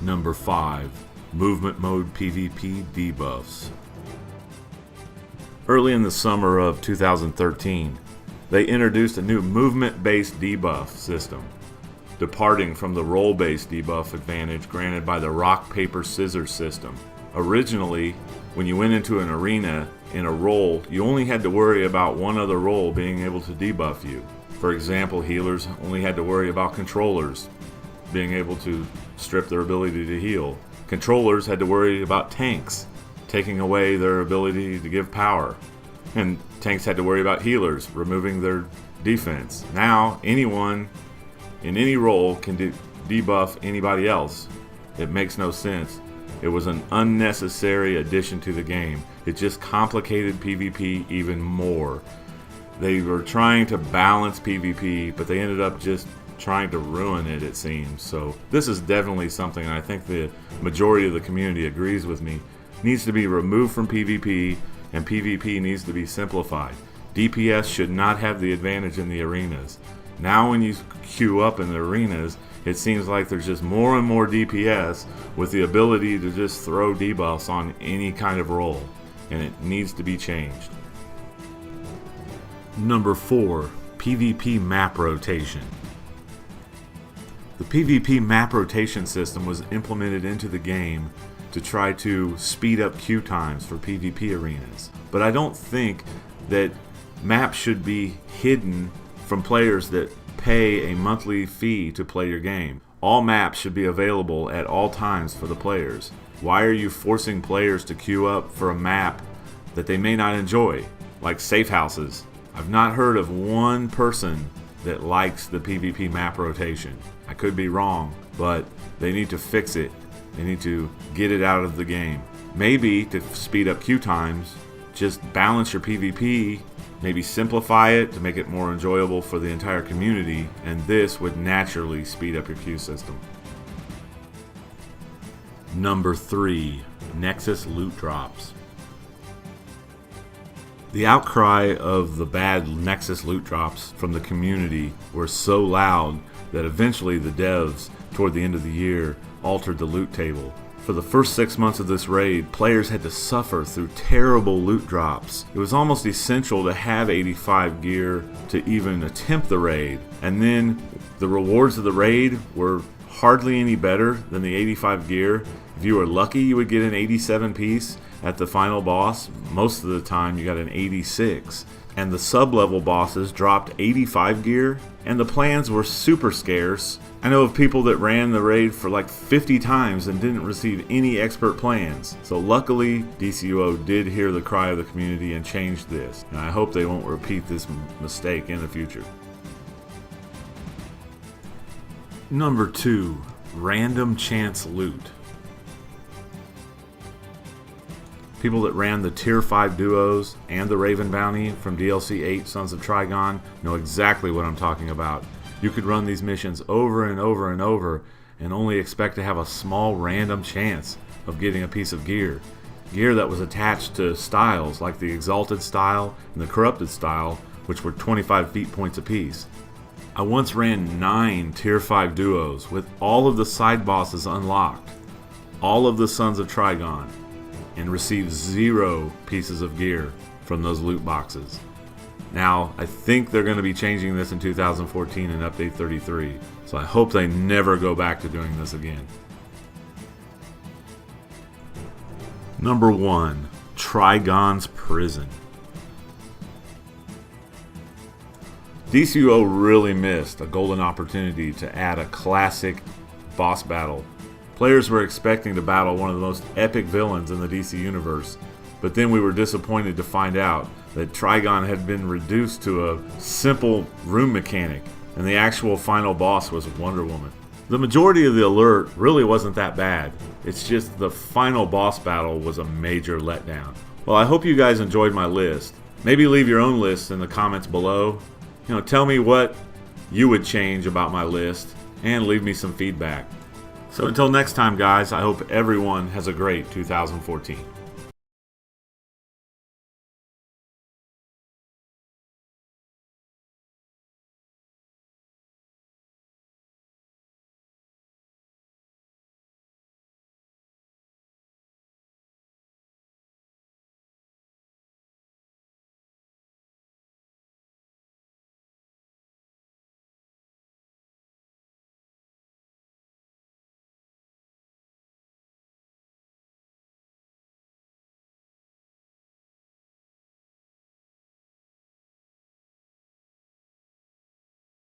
Number 5. Movement Mode PvP Debuffs. Early in the summer of 2013, they introduced a new movement-based debuff system, departing from the role-based debuff advantage granted by the rock, paper, scissors system. Originally, when you went into an arena in a role, you only had to worry about one other role being able to debuff you. For example, healers only had to worry about controllers being able to strip their ability to heal. Controllers had to worry about tanks taking away their ability to give power. And tanks had to worry about healers removing their defense. Now, anyone in any role can debuff anybody else. It makes no sense. It was an unnecessary addition to the game. It just complicated PvP even more. They were trying to balance PvP, but they ended up just trying to ruin it, it seems. So this is definitely something I think the majority of the community agrees with me. Needs to be removed from PvP, and PvP needs to be simplified. DPS should not have the advantage in the arenas. Now when you queue up in the arenas, it seems like there's just more and more DPS with the ability to just throw debuffs on any kind of role, and it needs to be changed. Number 4. PvP map rotation. The PvP map rotation system was implemented into the game to try to speed up queue times for PvP arenas. But I don't think that maps should be hidden from players that pay a monthly fee to play your game. All maps should be available at all times for the players. Why are you forcing players to queue up for a map that they may not enjoy, like safe houses? I've not heard of one person that likes the PvP map rotation. I could be wrong, but they need to fix it. They need to get it out of the game. Maybe to speed up queue times, just balance your PvP, maybe simplify it to make it more enjoyable for the entire community, and this would naturally speed up your queue system. Number 3. Nexus loot drops. The outcry of the bad Nexus loot drops from the community were so loud that eventually the devs, toward the end of the year, altered the loot table. For the first 6 months of this raid, players had to suffer through terrible loot drops. It was almost essential to have 85 gear to even attempt the raid, and then the rewards of the raid were hardly any better than the 85 gear. If you were lucky, you would get an 87 piece at the final boss. Most of the time you got an 86. And the sub-level bosses dropped 85 gear, and the plans were super scarce. I know of people that ran the raid for like 50 times and didn't receive any expert plans. So luckily, DCUO did hear the cry of the community and changed this. And I hope they won't repeat this mistake in the future. Number 2. Random chance loot. People that ran the Tier 5 duos and the Raven Bounty from DLC 8 Sons of Trigon know exactly what I'm talking about. You could run these missions over and over and over and only expect to have a small random chance of getting a piece of gear. Gear that was attached to styles like the Exalted style and the Corrupted style, which were 25 feet points apiece. I once ran 9 Tier 5 duos with all of the side bosses unlocked, all of the Sons of Trigon, and received 0 pieces of gear from those loot boxes. Now, I think they're going to be changing this in 2014 in Update 33, so I hope they never go back to doing this again. Number 1. Trigon's Prison. DCUO really missed a golden opportunity to add a classic boss battle. Players were expecting to battle one of the most epic villains in the DC universe, but then we were disappointed to find out that Trigon had been reduced to a simple room mechanic, and the actual final boss was Wonder Woman. The majority of the alert really wasn't that bad. It's just the final boss battle was a major letdown. Well, I hope you guys enjoyed my list. Maybe leave your own list in the comments below. Tell me what you would change about my list, and leave me some feedback. So until next time, guys, I hope everyone has a great 2014.